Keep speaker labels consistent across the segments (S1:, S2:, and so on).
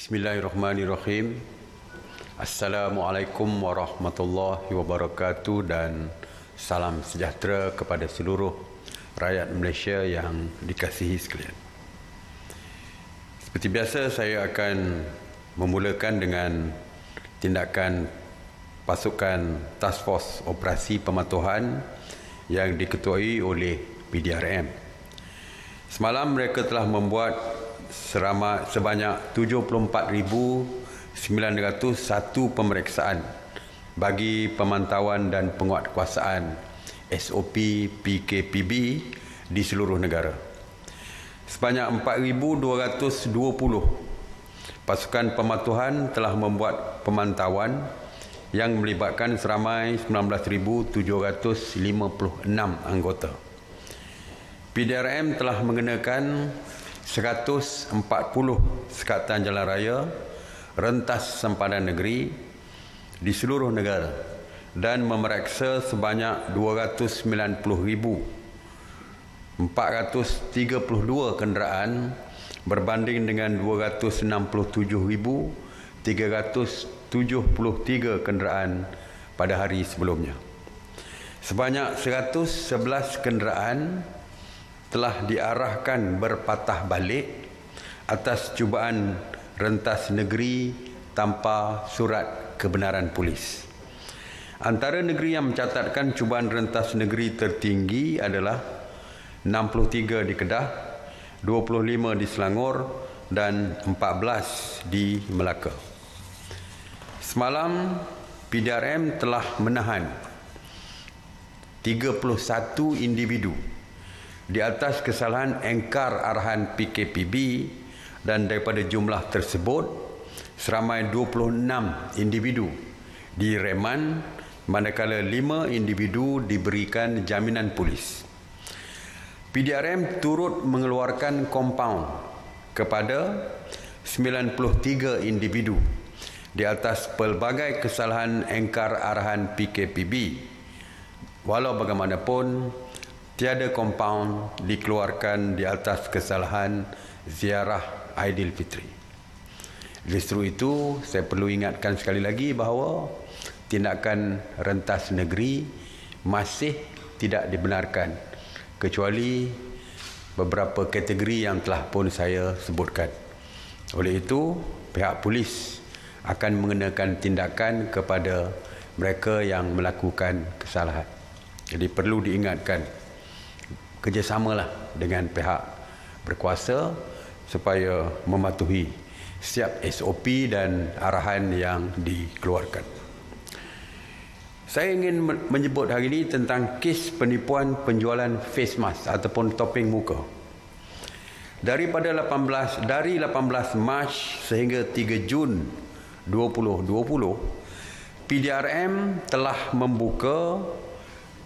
S1: Bismillahirrahmanirrahim. Assalamualaikum warahmatullahi wabarakatuh dan salam sejahtera kepada seluruh rakyat Malaysia yang dikasihi sekalian. Seperti biasa, saya akan memulakan dengan tindakan pasukan Task Force Operasi Pematuhan yang diketuai oleh PDRM. Semalam mereka telah membuat sebanyak 74,901 pemeriksaan bagi pemantauan dan penguatkuasaan SOP PKPB di seluruh negara. Sebanyak 4,220 pasukan pematuhan telah membuat pemantauan yang melibatkan seramai 19,756 anggota. PDRM telah mengenakan 140 sekatan jalan raya, rentas sempadan negeri di seluruh negara dan memeriksa sebanyak 290,432 kenderaan berbanding dengan 267,373 kenderaan pada hari sebelumnya. Sebanyak 111 kenderaan telah diarahkan berpatah balik atas cubaan rentas negeri tanpa surat kebenaran polis. Antara negeri yang mencatatkan cubaan rentas negeri tertinggi adalah 63 di Kedah, 25 di Selangor dan 14 di Melaka. Semalam, PDRM telah menahan 31 individu di atas kesalahan engkar arahan PKPB, dan daripada jumlah tersebut seramai 26 individu direman manakala 5 individu diberikan jaminan polis. PDRM turut mengeluarkan kompaun kepada 93 individu di atas pelbagai kesalahan engkar arahan PKPB. Walau bagaimanapun, tiada kompaun dikeluarkan di atas kesalahan ziarah Aidilfitri. Justru itu, saya perlu ingatkan sekali lagi bahawa tindakan rentas negeri masih tidak dibenarkan kecuali beberapa kategori yang telah pun saya sebutkan. Oleh itu, pihak polis akan mengenakan tindakan kepada mereka yang melakukan kesalahan. Jadi perlu diingatkan, kerjasamalah dengan pihak berkuasa supaya mematuhi setiap SOP dan arahan yang dikeluarkan. Saya ingin menyebut hari ini tentang kes penipuan penjualan face mask ataupun topeng muka. Dari 18 Mac sehingga 3 Jun 2020, PDRM telah membuka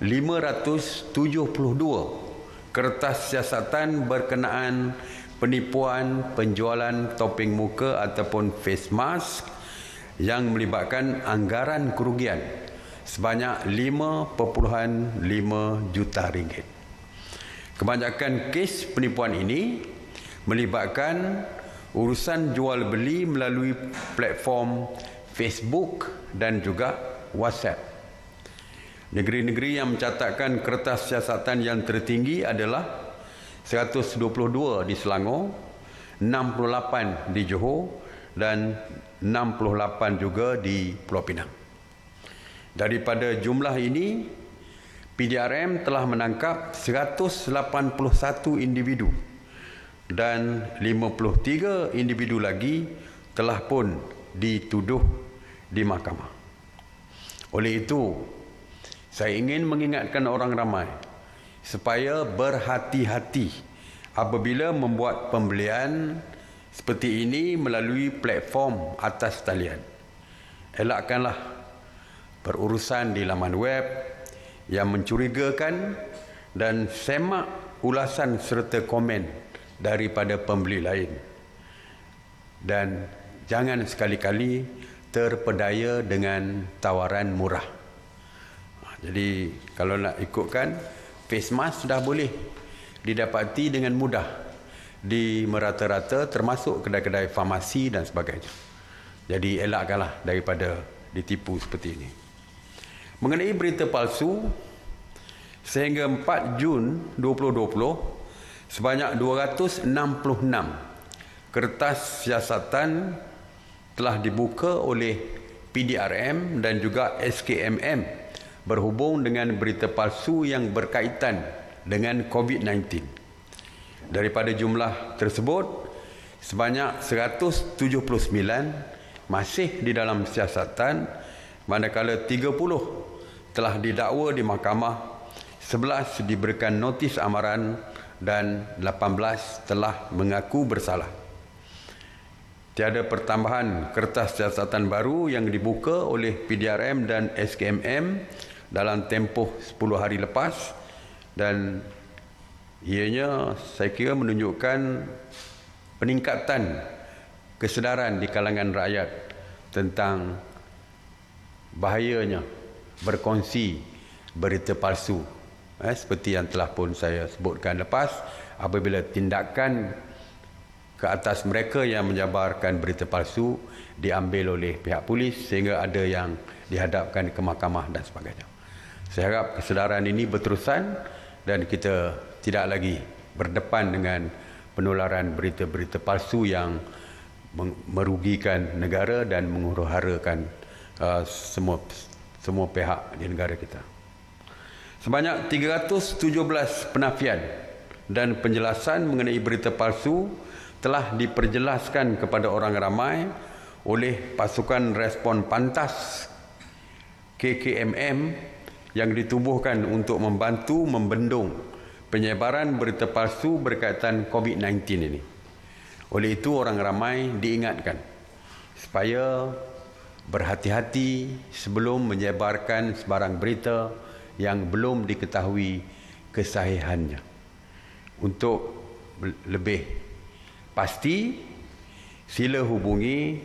S1: 572 kertas siasatan berkenaan penipuan penjualan topeng muka ataupun face mask yang melibatkan anggaran kerugian sebanyak 5.5 juta ringgit. Kebanyakan kes penipuan ini melibatkan urusan jual beli melalui platform Facebook dan juga WhatsApp. Negeri-negeri yang mencatatkan kertas siasatan yang tertinggi adalah 122 di Selangor, 68 di Johor dan 68 juga di Pulau Pinang. Daripada jumlah ini, PDRM telah menangkap 181 individu dan 53 individu lagi telah pun dituduh di mahkamah. Oleh itu, saya ingin mengingatkan orang ramai supaya berhati-hati apabila membuat pembelian seperti ini melalui platform atas talian. Elakkanlah berurusan di laman web yang mencurigakan dan semak ulasan serta komen daripada pembeli lain. Dan jangan sekali-kali terpedaya dengan tawaran murah. Jadi kalau nak ikutkan, face mask sudah boleh didapati dengan mudah di merata-rata, termasuk kedai-kedai farmasi dan sebagainya. Jadi elakkanlah daripada ditipu seperti ini. Mengenai berita palsu, sehingga 4 Jun 2020, sebanyak 266 kertas siasatan telah dibuka oleh PDRM dan juga SKMM berhubung dengan berita palsu yang berkaitan dengan COVID-19. Daripada jumlah tersebut, sebanyak 179 masih di dalam siasatan, manakala 30 telah didakwa di mahkamah, 11 diberikan notis amaran dan 18 telah mengaku bersalah. Tiada pertambahan kertas siasatan baru yang dibuka oleh PDRM dan SKMM dalam tempoh 10 hari lepas, dan ianya saya kira menunjukkan peningkatan kesedaran di kalangan rakyat tentang bahayanya berkongsi berita palsu. Seperti yang telah pun saya sebutkan lepas, apabila tindakan ke atas mereka yang menjabarkan berita palsu diambil oleh pihak polis sehingga ada yang dihadapkan ke mahkamah dan sebagainya. Saya harap kesedaran ini berterusan dan kita tidak lagi berdepan dengan penularan berita-berita palsu yang merugikan negara dan menghuru-harakan semua pihak di negara kita. Sebanyak 317 penafian dan penjelasan mengenai berita palsu telah diperjelaskan kepada orang ramai oleh pasukan respon pantas KKMM yang ditubuhkan untuk membantu membendung penyebaran berita palsu berkaitan COVID-19 ini. Oleh itu orang ramai diingatkan supaya berhati-hati sebelum menyebarkan sebarang berita yang belum diketahui kesahihannya. Untuk lebih pasti, sila hubungi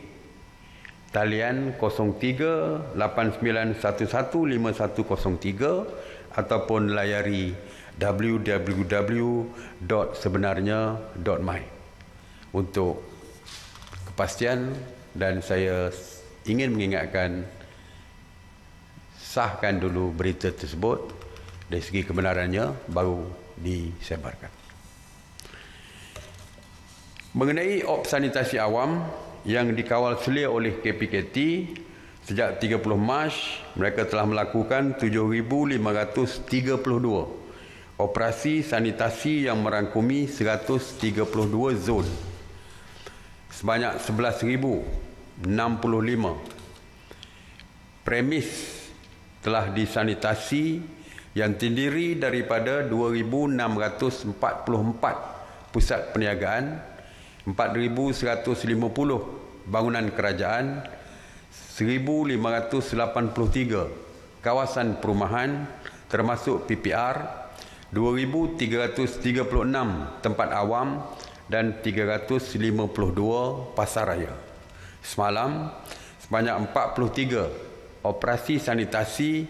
S1: talian 03-8911-5103 ataupun layari www.sebenarnya.my untuk kepastian. Dan saya ingin mengingatkan, sahkan dulu berita tersebut dari segi kebenarannya baru disebarkan. Mengenai op sanitasi awam yang dikawal selia oleh KPKT, sejak 30 Mac mereka telah melakukan 7,532 operasi sanitasi yang merangkumi 132 zon. Sebanyak 11,065 premis telah disanitasi yang terdiri daripada 2,644 pusat perniagaan, 4,150 bangunan kerajaan, 1,583 kawasan perumahan termasuk PPR, 2,336 tempat awam dan 352 pasar raya. Semalam, sebanyak 43 operasi sanitasi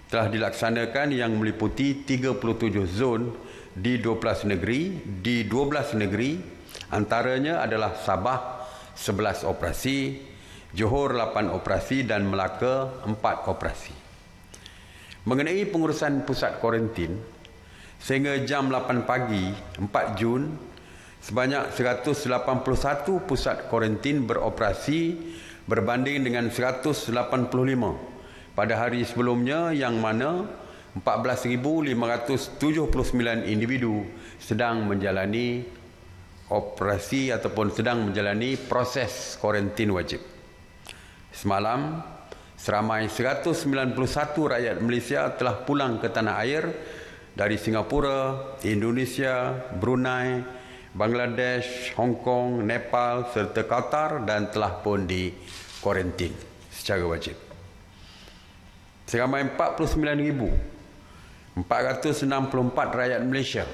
S1: telah dilaksanakan yang meliputi 37 zon di 12 negeri, antaranya adalah Sabah 11 operasi, Johor 8 operasi dan Melaka 4 operasi. Mengenai pengurusan pusat kuarantin, sehingga jam 8 pagi 4 Jun, sebanyak 181 pusat kuarantin beroperasi berbanding dengan 185 pada hari sebelumnya, yang mana 14,579 individu sedang menjalani operasi ataupun sedang menjalani proses kuarantin wajib. Semalam, seramai 191 rakyat Malaysia telah pulang ke tanah air dari Singapura, Indonesia, Brunei, Bangladesh, Hong Kong, Nepal serta Qatar dan telah pun di kuarantin secara wajib. Seramai 49,464 rakyat Malaysia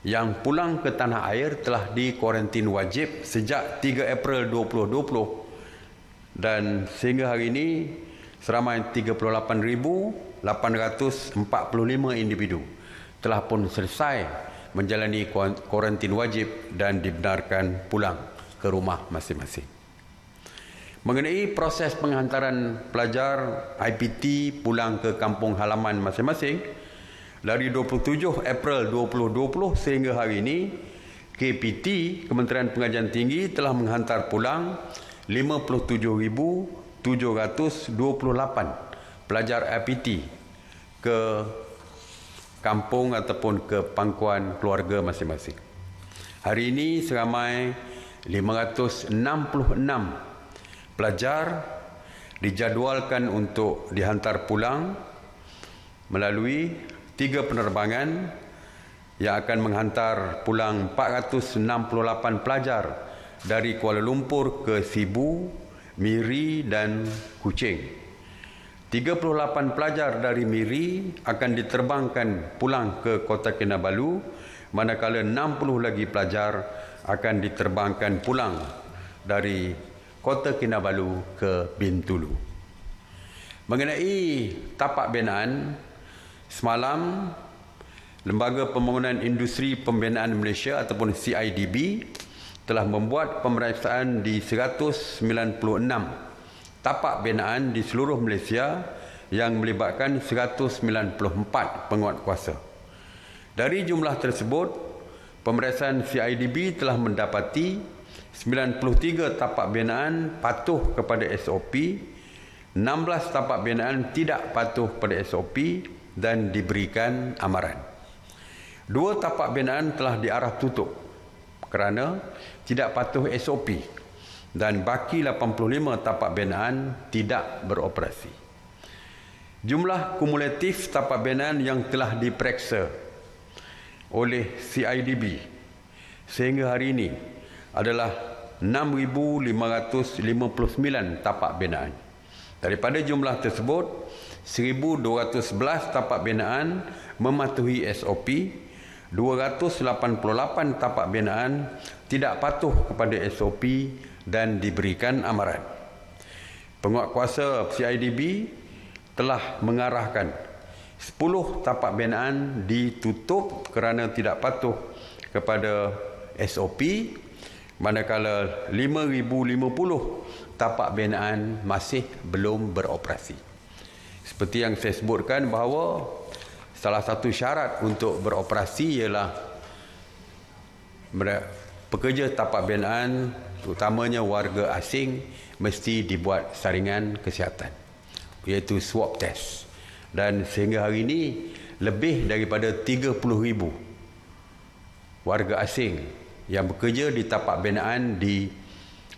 S1: yang pulang ke tanah air telah di kuarantin wajib sejak 3 April 2020 dan sehingga hari ini seramai 38,845 individu telah pun selesai menjalani kuarantin wajib dan dibenarkan pulang ke rumah masing-masing. Mengenai proses penghantaran pelajar IPT pulang ke kampung halaman masing-masing, dari 27 April 2020 sehingga hari ini, KPT, Kementerian Pengajian Tinggi, telah menghantar pulang 57,728 pelajar IPT ke kampung ataupun ke pangkuan keluarga masing-masing. Hari ini seramai 566 pelajar dijadualkan untuk dihantar pulang melalui 3 penerbangan yang akan menghantar pulang 468 pelajar dari Kuala Lumpur ke Sibu, Miri dan Kuching. 38 pelajar dari Miri akan diterbangkan pulang ke Kota Kinabalu, manakala 60 lagi pelajar akan diterbangkan pulang dari Kota Kinabalu ke Bintulu. Mengenai tapak binaan, semalam Lembaga Pembangunan Industri Pembinaan Malaysia ataupun CIDB telah membuat pemeriksaan di 196 tapak binaan di seluruh Malaysia yang melibatkan 194 penguatkuasa. Dari jumlah tersebut, pemeriksaan CIDB telah mendapati 93 tapak binaan patuh kepada SOP, 16 tapak binaan tidak patuh kepada SOP dan diberikan amaran. 2 tapak binaan telah diarah tutup kerana tidak patuh SOP dan baki 85 tapak binaan tidak beroperasi. Jumlah kumulatif tapak binaan yang telah diperiksa oleh CIDB sehingga hari ini adalah 6,559 tapak binaan. Daripada jumlah tersebut, 1,211 tapak binaan mematuhi SOP, 288 tapak binaan tidak patuh kepada SOP dan diberikan amaran. Penguatkuasa CIDB telah mengarahkan 10 tapak binaan ditutup kerana tidak patuh kepada SOP, manakala 5,050 tapak binaan masih belum beroperasi. Seperti yang saya sebutkan bahawa salah satu syarat untuk beroperasi ialah pekerja tapak binaan, terutamanya warga asing, mesti dibuat saringan kesihatan, iaitu swab test. Dan sehingga hari ini, lebih daripada 30,000 warga asing yang bekerja di tapak binaan di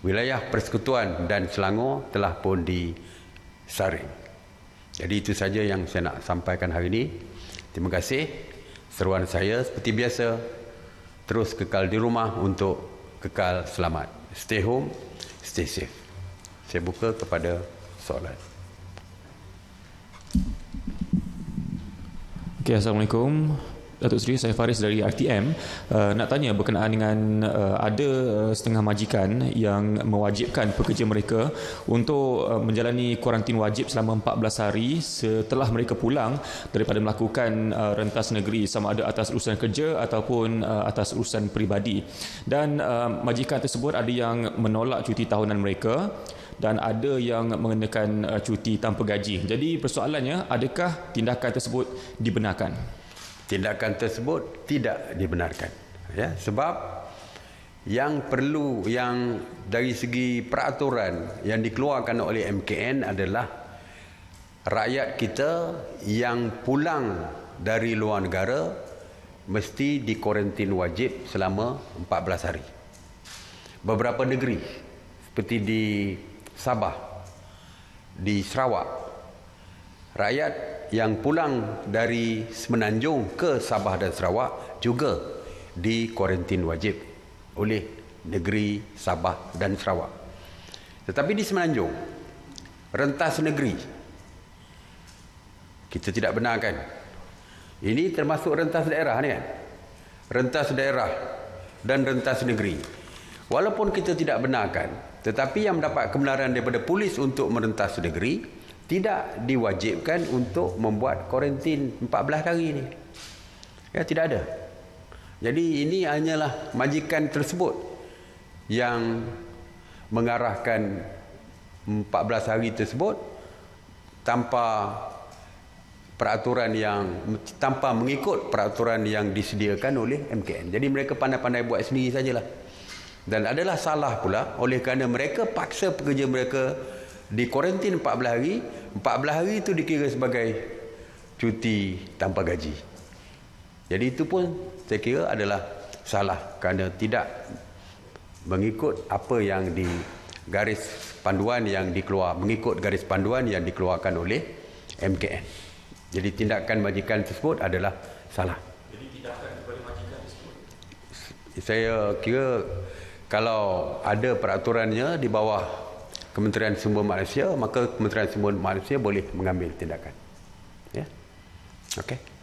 S1: wilayah Persekutuan dan Selangor telah pun disaring. Jadi itu saja yang saya nak sampaikan hari ini. Terima kasih. Seruan saya seperti biasa, terus kekal di rumah untuk kekal selamat. Stay home, stay safe. Saya buka kepada soalan.
S2: Okay, Assalamualaikum. Datuk Seri, saya Faris dari RTM. Nak tanya berkenaan dengan ada setengah majikan yang mewajibkan pekerja mereka untuk menjalani kuarantin wajib selama 14 hari setelah mereka pulang daripada melakukan rentas negeri, sama ada atas urusan kerja ataupun atas urusan peribadi. Dan majikan tersebut ada yang menolak cuti tahunan mereka dan ada yang mengenakan cuti tanpa gaji. Jadi persoalannya, adakah tindakan tersebut dibenarkan?
S1: Tindakan tersebut tidak dibenarkan, ya, sebab yang perlu, yang dari segi peraturan yang dikeluarkan oleh MKN adalah rakyat kita yang pulang dari luar negara mesti dikuarantin wajib selama 14 hari. Beberapa negeri seperti di Sabah, di Sarawak, rakyat yang pulang dari Semenanjung ke Sabah dan Sarawak juga dikuarantin wajib oleh negeri Sabah dan Sarawak. Tetapi di Semenanjung, rentas negeri, kita tidak benarkan. Ini termasuk rentas daerah ni kan? Rentas daerah dan rentas negeri. Walaupun kita tidak benarkan, tetapi yang mendapat kebenaran daripada polis untuk merentas negeri tidak diwajibkan untuk membuat kuarantin 14 hari ini. Ya, tidak ada. Jadi ini hanyalah majikan tersebut yang mengarahkan 14 hari tersebut tanpa mengikut peraturan yang disediakan oleh MKN. Jadi mereka pandai-pandai buat sendiri sajalah. Dan adalah salah pula oleh kerana mereka paksa pekerja mereka di kuarantin 14 hari. 14 hari itu dikira sebagai cuti tanpa gaji. Jadi itu pun saya kira adalah salah kerana tidak mengikut apa yang di garis panduan yang mengikut garis panduan yang dikeluarkan oleh MKN. Jadi tindakan majikan tersebut adalah salah.
S2: Jadi tindakan kepada majikan tersebut?
S1: Saya kira kalau ada peraturannya di bawah Kementerian Sumber Malaysia, maka Kementerian Sumber Malaysia boleh mengambil tindakan. Ya. Okey.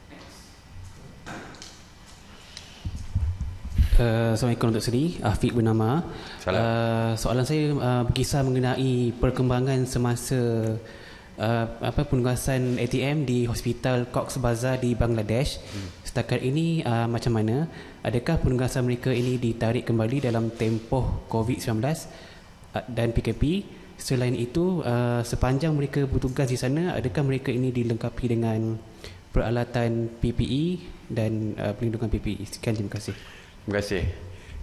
S3: Assalamualaikum Dr. Seri, Afiq bernama. Soalan saya berkisar mengenai perkembangan semasa penugasan ATM di Hospital Cox Bazar di Bangladesh. Setakat ini macam mana? Adakah penugasan mereka ini ditarik kembali dalam tempoh COVID-19 dan PKP? Selain itu, sepanjang mereka bertugas di sana, adakah mereka ini dilengkapi dengan peralatan PPE dan perlindungan PPE? Sekian, terima kasih.
S1: Terima kasih.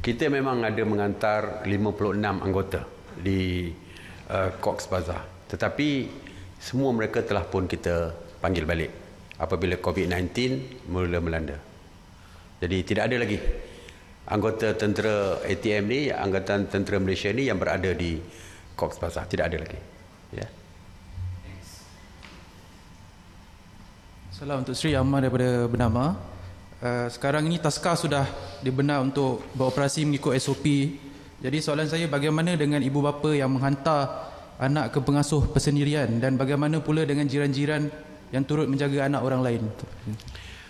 S1: Kita memang ada mengantar 56 anggota di Cox Bazar. Tetapi semua mereka telah pun kita panggil balik apabila COVID-19 mula melanda. Jadi tidak ada lagi anggota tentera ATM ni, Angkatan Tentera Malaysia ni yang berada di Cox Bazar. Tidak ada lagi. Ya.
S4: Salam untuk Sri Ahmad daripada Bernama. Sekarang ini Taska sudah dibenar untuk beroperasi mengikut SOP. Jadi soalan saya, bagaimana dengan ibu bapa yang menghantar anak ke pengasuh persendirian, dan bagaimana pula dengan jiran-jiran yang turut menjaga anak orang lain?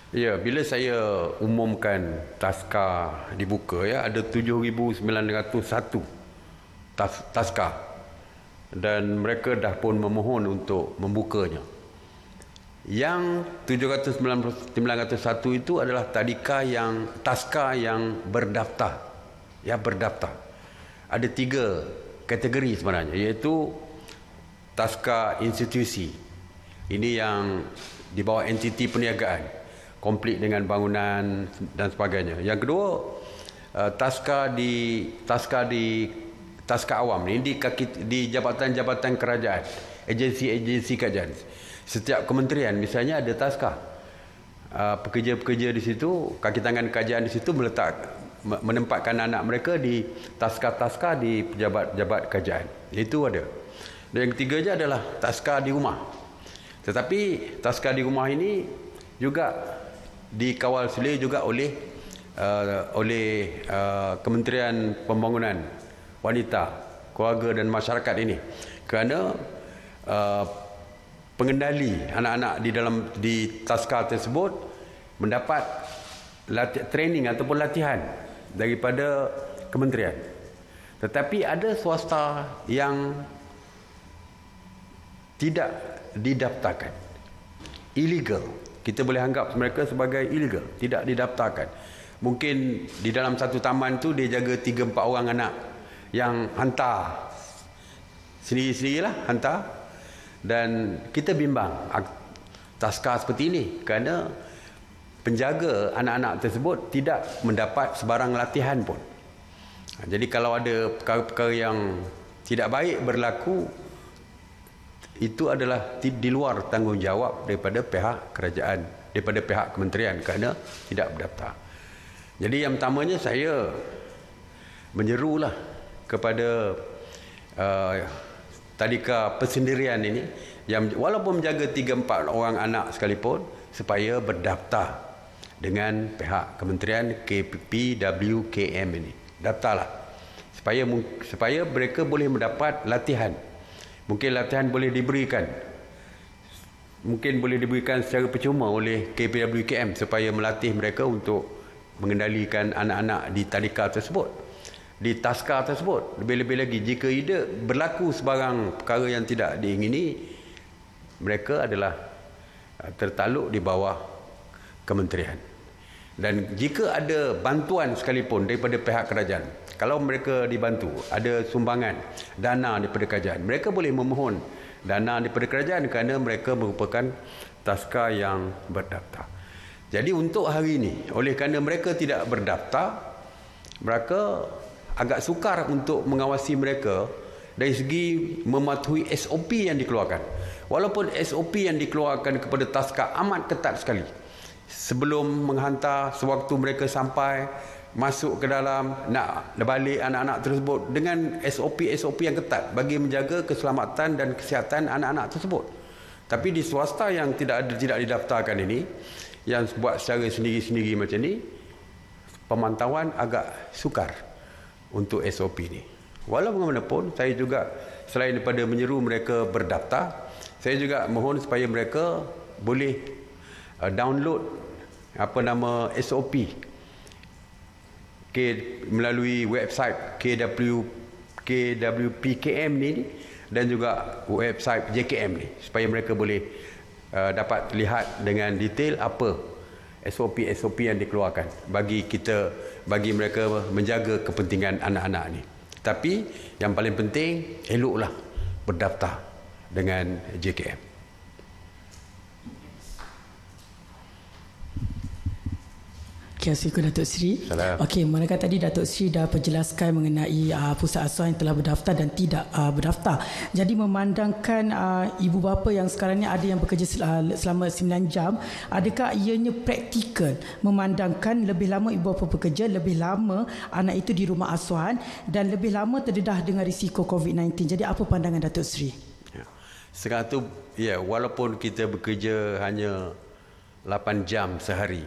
S1: Ya, bila saya umumkan Taska dibuka, ya, ada 7,901 Taska dan mereka dah pun memohon untuk membukanya. Yang 7,901 itu adalah Taska yang berdaftar. Ya, berdaftar. Ada 3 kategori sebenarnya, iaitu Taska institusi. Ini yang di bawah entiti perniagaan, komplit dengan bangunan dan sebagainya. Yang kedua, Taska awam ini di jabatan-jabatan kerajaan, agensi-agensi kerajaan. Setiap kementerian misalnya ada Taska. Pekerja-pekerja di situ, kaki tangan kerajaan di situ menempatkan anak mereka di Taska-Taska di pejabat-pejabat kerajaan. Itu ada. Dan yang ketiganya adalah Taska di rumah. Tetapi Taska di rumah ini juga dikawal selia juga oleh Kementerian Pembangunan Wanita, Keluarga dan Masyarakat ini. Kerana pengendali anak-anak di Taska tersebut mendapat training ataupun latihan daripada kementerian. Tetapi ada swasta yang tidak didaftarkan, illegal. Kita boleh anggap mereka sebagai illegal, tidak didaftarkan. Mungkin di dalam satu taman tu dia jaga 3-4 orang anak yang hantar sendiri-sendirilah, hantar. Dan kita bimbang Taska seperti ini kerana penjaga anak-anak tersebut tidak mendapat sebarang latihan pun. Jadi kalau ada perkara-perkara yang tidak baik berlaku, itu adalah di luar tanggungjawab daripada pihak kerajaan, daripada pihak kementerian kerana tidak berdaftar. Jadi yang pertamanya saya menyerulah kepada tadika persendirian ini yang walaupun menjaga 3-4 orang anak sekalipun supaya berdaftar dengan pihak kementerian KPWKM ini. Daftarlah supaya mereka boleh mendapat latihan. Mungkin latihan boleh diberikan secara percuma oleh KPWKM supaya melatih mereka untuk mengendalikan anak-anak di tadika tersebut, di Taska tersebut. Lebih-lebih lagi jika berlaku sebarang perkara yang tidak diingini, mereka adalah tertaluk di bawah kementerian. Dan jika ada bantuan sekalipun daripada pihak kerajaan, kalau mereka dibantu, ada sumbangan dana daripada kerajaan, mereka boleh memohon dana daripada kerajaan kerana mereka merupakan taska yang berdaftar. Jadi untuk hari ini, oleh kerana mereka tidak berdaftar, mereka agak sukar untuk mengawasi mereka dari segi mematuhi SOP yang dikeluarkan. Walaupun SOP yang dikeluarkan kepada taska amat ketat sekali. Sebelum menghantar, sewaktu mereka sampai, masuk ke dalam, nak balik anak-anak tersebut dengan SOP yang ketat bagi menjaga keselamatan dan kesihatan anak-anak tersebut. Tapi di swasta yang tidak didaftarkan ini, yang buat secara sendiri-sendiri macam ni, pemantauan agak sukar untuk SOP ni. Walau bagaimanapun, saya juga selain daripada menyeru mereka berdaftar, saya juga mohon supaya mereka boleh download SOP melalui website KWPKM ni dan juga website JKM ni, supaya mereka boleh dapat lihat dengan detail apa SOP yang dikeluarkan bagi mereka menjaga kepentingan anak-anak ni. Tapi yang paling penting, eloklah berdaftar dengan JKM.
S5: Okay, assalamualaikum Datuk Seri. Okey, manakala tadi Datuk Seri dah perjelaskan mengenai pusat asuhan yang telah berdaftar dan tidak berdaftar. Jadi memandangkan ibu bapa yang sekarang ni ada yang bekerja selama 9 jam, adakah ianya praktikal memandangkan lebih lama ibu bapa bekerja, lebih lama anak itu di rumah asuhan dan lebih lama terdedah dengan risiko COVID-19. Jadi apa pandangan Datuk Seri?
S1: Sekarang tu, walaupun kita bekerja hanya 8 jam sehari,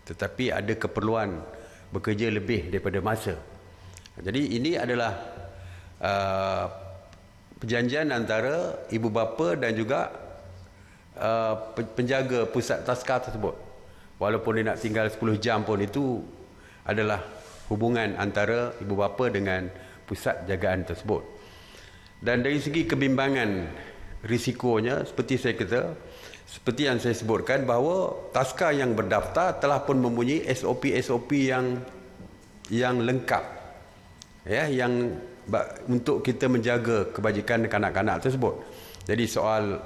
S1: tetapi ada keperluan bekerja lebih daripada masa. Jadi ini adalah perjanjian antara ibu bapa dan juga penjaga pusat taska tersebut. Walaupun dia nak tinggal 10 jam pun, itu adalah hubungan antara ibu bapa dengan pusat jagaan tersebut. Dan dari segi kebimbangan risikonya, seperti yang saya sebutkan, bahawa taska yang berdaftar telah pun mempunyai SOP yang lengkap, yang untuk kita menjaga kebajikan kanak-kanak tersebut. Jadi soal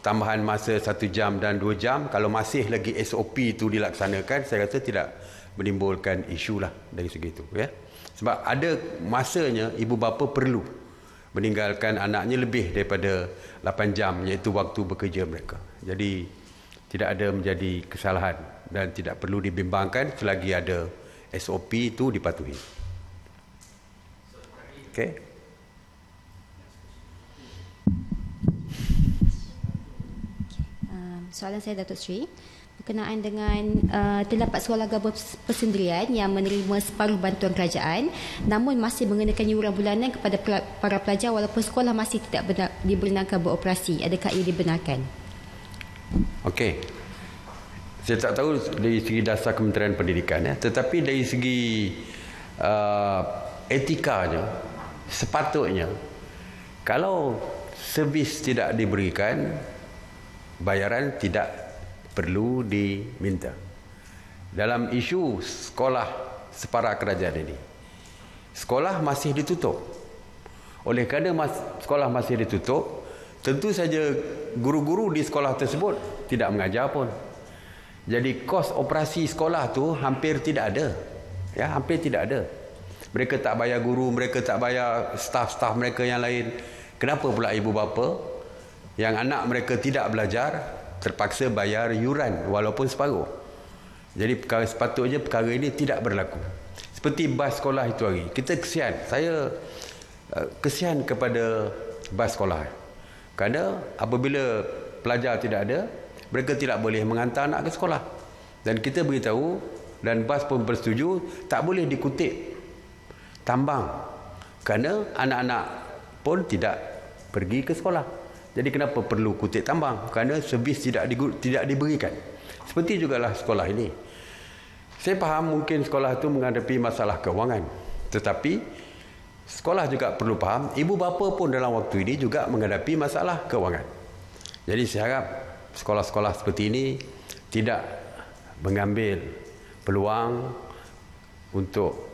S1: tambahan masa 1 jam dan 2 jam, kalau masih lagi SOP itu dilaksanakan, saya rasa tidak menimbulkan isu lah dari segi itu. Sebab ada masanya ibu bapa perlu meninggalkan anaknya lebih daripada 8 jam, iaitu waktu bekerja mereka. Jadi tidak ada menjadi kesalahan dan tidak perlu dibimbangkan selagi ada SOP itu dipatuhi. Okey.
S6: Soalan saya Datuk Seri berkenaan dengan terdapat sekolah gabungan persendirian yang menerima separuh bantuan kerajaan namun masih mengenakan yuran bulanan kepada para pelajar walaupun sekolah masih tidak dibenarkan beroperasi. Adakah ia dibenarkan?
S1: Okey. Saya tak tahu dari segi dasar Kementerian Pendidikan, tetapi dari segi etikanya, sepatutnya kalau servis tidak diberikan, bayaran tidak perlu diminta. Dalam isu sekolah separa kerajaan ini, sekolah masih ditutup. Oleh kerana sekolah masih ditutup, tentu saja guru-guru di sekolah tersebut tidak mengajar pun. Jadi kos operasi sekolah tu hampir tidak ada. Hampir tidak ada. Mereka tak bayar guru, mereka tak bayar staf-staf mereka yang lain. Kenapa pula ibu bapa yang anak mereka tidak belajar terpaksa bayar yuran walaupun separuh? Jadi sepatutnya perkara ini tidak berlaku. Seperti bas sekolah itu hari, kita kesian. Saya kesian kepada bas sekolah. Kerana apabila pelajar tidak ada, mereka tidak boleh menghantar anak ke sekolah. Dan kita beritahu, dan bas pun bersetuju, tak boleh dikutip tambang. Kerana anak-anak pun tidak pergi ke sekolah. Jadi kenapa perlu kutip tambang? Kerana servis tidak diberikan. Seperti jugalah sekolah ini. Saya faham mungkin sekolah itu menghadapi masalah kewangan. Tetapi sekolah juga perlu faham, ibu bapa pun dalam waktu ini juga menghadapi masalah kewangan. Jadi saya harap sekolah-sekolah seperti ini tidak mengambil peluang untuk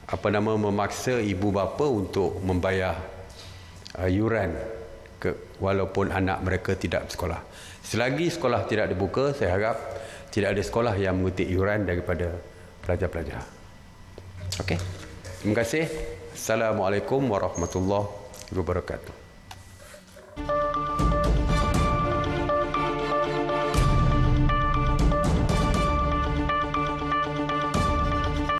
S1: memaksa ibu bapa untuk membayar yuran walaupun anak mereka tidak bersekolah. Selagi sekolah tidak dibuka, saya harap tidak ada sekolah yang mengutip yuran daripada pelajar-pelajar. Okey. Terima kasih. Assalamualaikum warahmatullahi wabarakatuh.